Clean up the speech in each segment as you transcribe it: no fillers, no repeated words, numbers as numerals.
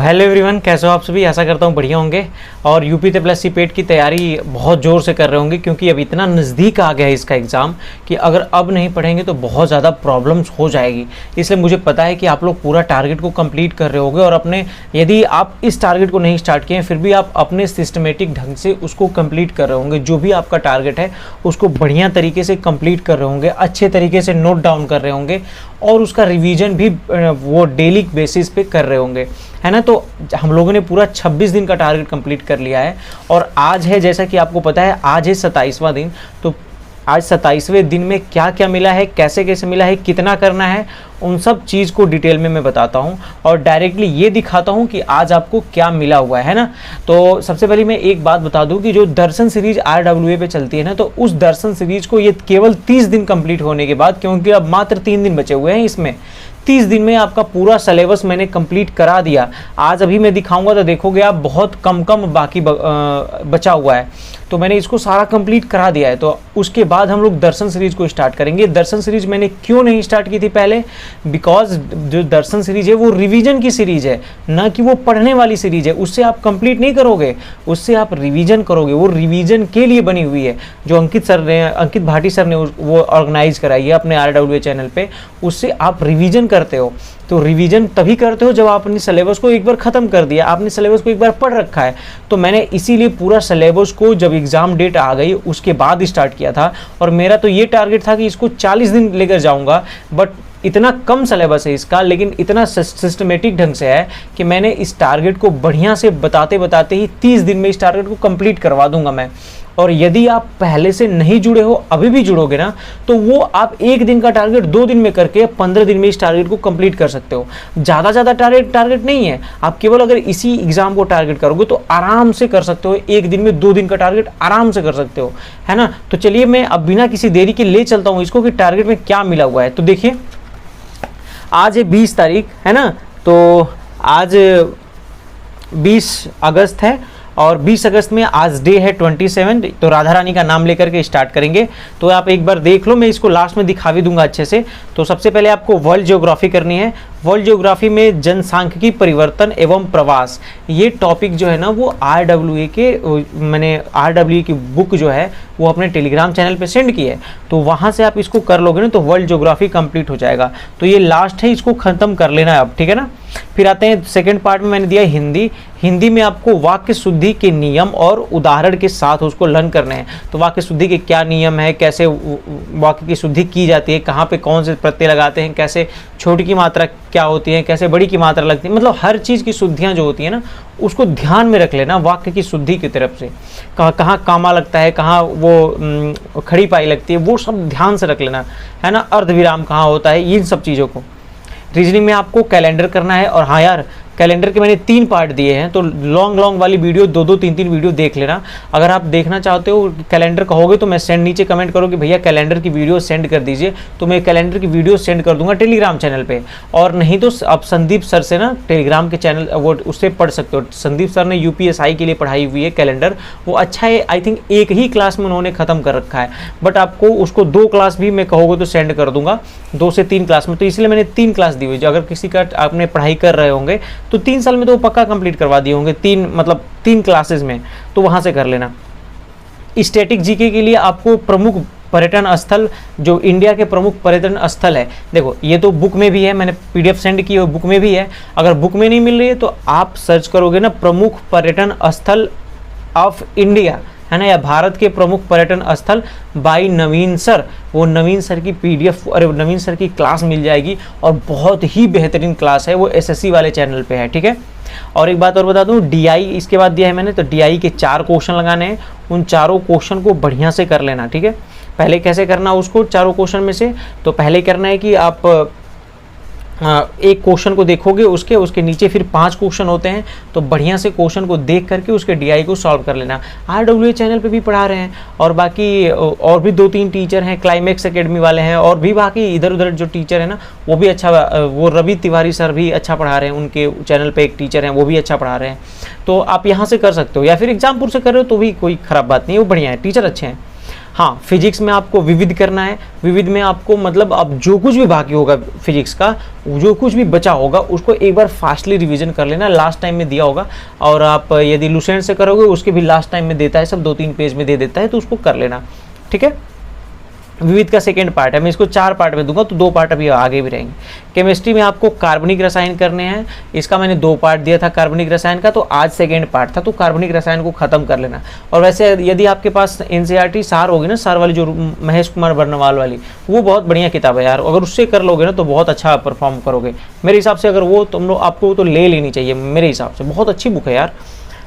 Hello everyone, कैसे हो आप सभी। आशा करता हूँ बढ़िया होंगे और यूपी प्लस सीपेट की तैयारी बहुत ज़ोर से कर रहे होंगे, क्योंकि अब इतना नज़दीक आ गया है इसका एग्ज़ाम कि अगर अब नहीं पढ़ेंगे तो बहुत ज़्यादा प्रॉब्लम्स हो जाएगी। इसलिए मुझे पता है कि आप लोग पूरा टारगेट को कंप्लीट कर रहे होंगे और अपने, यदि आप इस टारगेट को नहीं स्टार्ट किए फिर भी आप अपने सिस्टमेटिक ढंग से उसको कंप्लीट कर रहे होंगे। जो भी आपका टारगेट है उसको बढ़िया तरीके से कंप्लीट कर रहे होंगे, अच्छे तरीके से नोट डाउन कर रहे होंगे और उसका रिवीजन भी वो डेली बेसिस पे कर रहे होंगे, है ना। तो हम लोगों ने पूरा 26 दिन का टारगेट कंप्लीट कर लिया है और आज है, जैसा कि आपको पता है, आज है 27वां दिन। तो आज 27वें दिन में क्या क्या मिला है, कैसे कैसे मिला है, कितना करना है, उन सब चीज़ को डिटेल में मैं बताता हूं और डायरेक्टली ये दिखाता हूं कि आज आपको क्या मिला हुआ है ना। तो सबसे पहले मैं एक बात बता दूं कि जो दर्शन सीरीज RWA पे चलती है ना, तो उस दर्शन सीरीज को ये केवल 30 दिन कंप्लीट होने के बाद, क्योंकि अब मात्र 3 दिन बचे हुए हैं इसमें, 30 दिन में आपका पूरा सिलेबस मैंने कंप्लीट करा दिया। आज अभी मैं दिखाऊंगा तो देखोगे आप बहुत कम बाकी बचा हुआ है, तो मैंने इसको सारा कंप्लीट करा दिया है। तो उसके बाद हम लोग दर्शन सीरीज को स्टार्ट करेंगे। दर्शन सीरीज मैंने क्यों नहीं स्टार्ट की थी पहले, बिकॉज जो दर्शन सीरीज है वो रिवीजन की सीरीज है, ना कि वो पढ़ने वाली सीरीज है। उससे आप कंप्लीट नहीं करोगे, उससे आप रिवीजन करोगे। वो रिवीजन के लिए बनी हुई है, जो अंकित भाटी सर ने वो ऑर्गेनाइज कराई है अपने RWA चैनल पे। उससे आप रिवीजन करते हो, तो रिवीजन तभी करते हो जब आप अपनी सिलेबस को एक बार ख़त्म कर दिया, आपने सिलेबस को एक बार पढ़ रखा है। तो मैंने इसीलिए पूरा सिलेबस को जब एग्ज़ाम डेट आ गई उसके बाद स्टार्ट किया था और मेरा तो ये टारगेट था कि इसको 40 दिन लेकर जाऊंगा, बट इतना कम सिलेबस है इसका, लेकिन इतना सिस्टमेटिक ढंग से है कि मैंने इस टारगेट को बढ़िया से बताते बताते ही 30 दिन में इस टारगेट को कंप्लीट करवा दूंगा मैं। और यदि आप पहले से नहीं जुड़े हो, अभी भी जुड़ोगे ना, तो वो आप एक दिन का टारगेट 2 दिन में करके 15 दिन में इस टारगेट को कंप्लीट कर सकते हो। ज़्यादा टारगेट नहीं है, आप केवल अगर इसी एग्जाम को टारगेट करोगे तो आराम से कर सकते हो। एक दिन में 2 दिन का टारगेट आराम से कर सकते हो, है ना। तो चलिए मैं अब बिना किसी देरी के ले चलता हूँ इसको कि टारगेट में क्या मिला हुआ है। तो देखिए, आज है 20 तारीख, है ना। तो आज 20 अगस्त है और 20 अगस्त में आज डे है 27। तो राधा रानी का नाम लेकर के स्टार्ट करेंगे। तो आप एक बार देख लो, मैं इसको लास्ट में दिखा भी दूंगा अच्छे से। तो सबसे पहले आपको वर्ल्ड ज्योग्राफी करनी है। वर्ल्ड ज्योग्राफी में जनसांख्यिकी परिवर्तन एवं प्रवास, ये टॉपिक जो है ना वो मैंने RWA की बुक जो है वो अपने टेलीग्राम चैनल पे सेंड की है, तो वहाँ से आप इसको कर लोगे ना तो वर्ल्ड ज्योग्राफी कंप्लीट हो जाएगा। तो ये लास्ट है, इसको ख़त्म कर लेना है अब, ठीक है ना। फिर आते हैं सेकंड पार्ट में, मैंने दिया है हिंदी। हिंदी में आपको वाक्य शुद्धि के नियम और उदाहरण के साथ उसको लर्न करने हैं। तो वाक्य शुद्धि के क्या नियम है, कैसे वाक्य की शुद्धि की जाती है, कहाँ पे कौन से प्रत्यय लगाते हैं, कैसे छोटी की मात्रा क्या होती है, कैसे बड़ी की मात्रा लगती है, मतलब हर चीज़ की शुद्धियाँ जो होती है ना उसको ध्यान में रख लेना वाक्य की शुद्धि की तरफ से। कहाँ कामा लगता है, कहाँ वो खड़ी पाई लगती है, वो सब ध्यान से रख लेना, है ना। अर्धविराम कहाँ होता है, इन सब चीज़ों को। रीजनिंग में आपको कैलेंडर करना है। और हाँ यार, कैलेंडर के मैंने 3 पार्ट दिए हैं, तो लॉन्ग वाली वीडियो 2-2 3-3 वीडियो देख लेना। अगर आप देखना चाहते हो कैलेंडर कहोगे तो मैं सेंड, नीचे कमेंट करो कि भैया कैलेंडर की वीडियो सेंड कर दीजिए, तो मैं कैलेंडर की वीडियो सेंड कर दूंगा टेलीग्राम चैनल पे। और नहीं तो आप संदीप सर से ना टेलीग्राम के चैनल वो उससे पढ़ सकते हो। संदीप सर ने UPSI के लिए पढ़ाई हुई है कैलेंडर, वो अच्छा है। आई थिंक एक ही क्लास में उन्होंने ख़त्म कर रखा है, बट आपको उसको 2 क्लास भी मैं कहोगे तो सेंड कर दूंगा, 2 से 3 क्लास में। तो इसलिए मैंने 3 क्लास दी हुई। अगर किसी का आपने पढ़ाई कर रहे होंगे तो 3 साल में तो पक्का कंप्लीट करवा दिए होंगे, 3 क्लासेस में, तो वहां से कर लेना। स्टैटिक जीके के लिए आपको प्रमुख पर्यटन स्थल, जो इंडिया के प्रमुख पर्यटन स्थल है, देखो ये तो बुक में भी है, मैंने PDF सेंड की है, बुक में भी है। अगर बुक में नहीं मिल रही है तो आप सर्च करोगे ना प्रमुख पर्यटन स्थल ऑफ इंडिया, है ना, या भारत के प्रमुख पर्यटन स्थल बाई नवीन सर, वो नवीन सर की PDF और नवीन सर की क्लास मिल जाएगी और बहुत ही बेहतरीन क्लास है, वो SSC वाले चैनल पे है, ठीक है। और एक बात और बता दूं, DI इसके बाद दिया है मैंने, तो DI के 4 क्वेश्चन लगाने हैं। उन चारों क्वेश्चन को बढ़िया से कर लेना, ठीक है। पहले कैसे करना उसको, चारों क्वेश्चन में से, तो पहले करना है कि आप एक क्वेश्चन को देखोगे, उसके नीचे फिर 5 क्वेश्चन होते हैं, तो बढ़िया से क्वेश्चन को देख करके उसके DI को सॉल्व कर लेना। RWA चैनल पे भी पढ़ा रहे हैं और बाकी और भी 2-3 टीचर हैं, क्लाइमेक्स एकेडमी वाले हैं, और भी बाकी इधर उधर जो टीचर है ना वो भी अच्छा, वो रवि तिवारी सर भी अच्छा पढ़ा रहे हैं, उनके चैनल पर एक टीचर हैं वो भी अच्छा पढ़ा रहे हैं। तो आप यहाँ से कर सकते हो, या फिर एग्जामपुर से कर रहे हो तो भी कोई ख़राब बात नहीं है, वो बढ़िया है, टीचर अच्छे हैं। हाँ, फिजिक्स में आपको विविध करना है। विविध में आपको मतलब अब जो कुछ भी बाकी होगा फिजिक्स का, जो कुछ भी बचा होगा उसको एक बार फास्टली रिवीजन कर लेना, लास्ट टाइम में दिया होगा। और आप यदि लुसेंट से करोगे उसके भी लास्ट टाइम में देता है, सब 2-3 पेज में दे देता है, तो उसको कर लेना, ठीक है। विविध का सेकेंड पार्ट है, मैं इसको 4 पार्ट में दूंगा, तो 2 पार्ट अभी आगे भी रहेंगे। केमिस्ट्री में आपको कार्बनिक रसायन करने हैं, इसका मैंने 2 पार्ट दिया था कार्बनिक रसायन का, तो आज सेकेंड पार्ट था, तो कार्बनिक रसायन को खत्म कर लेना। और वैसे यदि आपके पास एनसीईआरटी सार होगी ना, सार वाली जो महेश कुमार बर्नवाल वाली, वो बहुत बढ़िया किताब है यार, अगर उससे कर लोगे ना तो बहुत अच्छा परफॉर्म करोगे मेरे हिसाब से। अगर वो तुम लोग आपको तो ले लेनी चाहिए मेरे हिसाब से, बहुत अच्छी बुक है यार।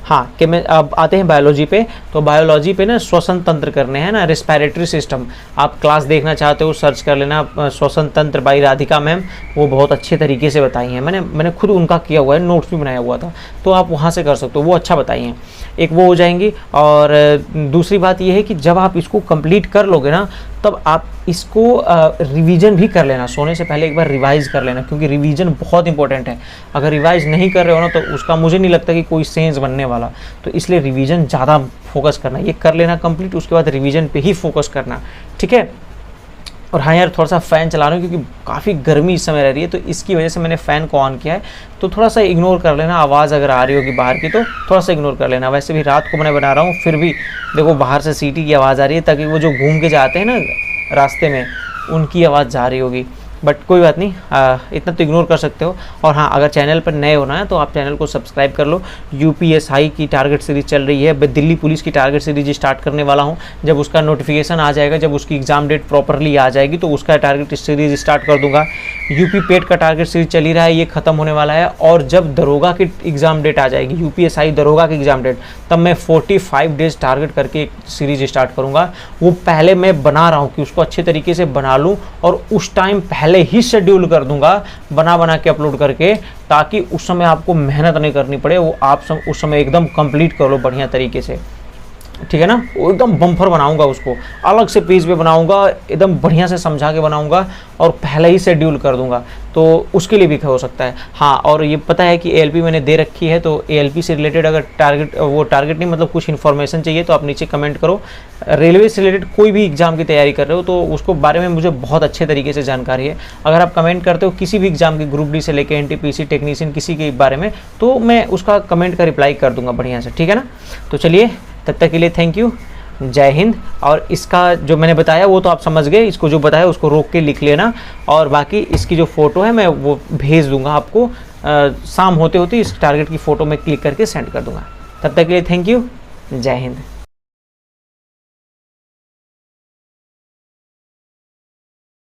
हाँ, कि मैं अब आते हैं बायोलॉजी पे। तो बायोलॉजी पे ना श्वसन तंत्र करने हैं ना, रेस्पिरेटरी सिस्टम। आप क्लास देखना चाहते हो सर्च कर लेना, श्वसन तंत्र बाई राधिका मैम, वो बहुत अच्छे तरीके से बताई हैं। मैंने खुद उनका किया हुआ है, नोट्स भी बनाया हुआ था, तो आप वहाँ से कर सकते हो, वो अच्छा बताई हैं। एक वो हो जाएंगी। और दूसरी बात ये है कि जब आप इसको कंप्लीट कर लोगे ना, तब आप इसको रिवीजन भी कर लेना, सोने से पहले एक बार रिवाइज कर लेना, क्योंकि रिवीजन बहुत इंपॉर्टेंट है। अगर रिवाइज नहीं कर रहे हो ना तो उसका मुझे नहीं लगता कि कोई सेंस बनने वाला, तो इसलिए रिवीजन ज़्यादा फोकस करना, ये कर लेना कंप्लीट, उसके बाद रिवीजन पे ही फोकस करना, ठीक है। और हाँ यार, थोड़ा सा फ़ैन चला रहा हूँ क्योंकि काफ़ी गर्मी इस समय रह रही है, तो इसकी वजह से मैंने फ़ैन को ऑन किया है, तो थोड़ा सा इग्नोर कर लेना। आवाज़ अगर आ रही होगी बाहर की तो थोड़ा सा इग्नोर कर लेना। वैसे भी रात को मैं बना रहा हूँ, फिर भी देखो बाहर से सीटी की आवाज़ आ रही है, ताकि वो जो घूम के जाते हैं ना रास्ते में, उनकी आवाज़ जा रही होगी, बट कोई बात नहीं, इतना तो इग्नोर कर सकते हो। और हाँ, अगर चैनल पर नए होना है तो आप चैनल को सब्सक्राइब कर लो। यूपीएसआई की टारगेट सीरीज चल रही है, मैं दिल्ली पुलिस की टारगेट सीरीज स्टार्ट करने वाला हूँ। जब उसका नोटिफिकेशन आ जाएगा, जब उसकी एग्ज़ाम डेट प्रॉपरली आ जाएगी, तो उसका टारगेट सीरीज स्टार्ट कर दूंगा। यूपी पेट का टारगेट सीरीज चल ही रहा है, ये खत्म होने वाला है। और जब दरोगा की एग्ज़ाम डेट आ जाएगी, यूपीएसआई दरोगा की एग्ज़ाम डेट, तब मैं 45 डेज टारगेट करके एक सीरीज स्टार्ट करूँगा। वो पहले मैं बना रहा हूँ कि उसको अच्छे तरीके से बना लूँ, और उस टाइम पहले ही शेड्यूल कर दूंगा, बना के अपलोड करके, ताकि उस समय आपको मेहनत नहीं करनी पड़े, वो आप उस समय एकदम कंप्लीट कर लो बढ़िया तरीके से, ठीक है ना। वो एकदम बम्फर बनाऊंगा, उसको अलग से पेज पे बनाऊंगा, एकदम बढ़िया से समझा के बनाऊंगा, और पहले ही शेड्यूल कर दूंगा, तो उसके लिए भी हो सकता है। हाँ, और ये पता है कि एएलपी मैंने दे रखी है, तो एएलपी से रिलेटेड अगर टारगेट नहीं, मतलब कुछ इन्फॉर्मेशन चाहिए, तो आप नीचे कमेंट करो। रेलवे से रिलेटेड कोई भी एग्जाम की तैयारी कर रहे हो तो उसको बारे में मुझे बहुत अच्छे तरीके से जानकारी है। अगर आप कमेंट करते हो किसी भी एग्जाम की, ग्रुप डी से लेकर एनटीपीसी टेक्नीशियन, किसी के बारे में, तो मैं उसका कमेंट का रिप्लाई कर दूंगा बढ़िया से, ठीक है ना। तो चलिए, तब तक के लिए थैंक यू, जय हिंद। और इसका जो मैंने बताया वो तो आप समझ गए, इसको जो बताया उसको रोक के लिख लेना, और बाकी इसकी जो फ़ोटो है मैं वो भेज दूंगा आपको, शाम होते होते इस टारगेट की फ़ोटो में क्लिक करके सेंड कर दूंगा। तब तक के लिए थैंक यू, जय हिंद।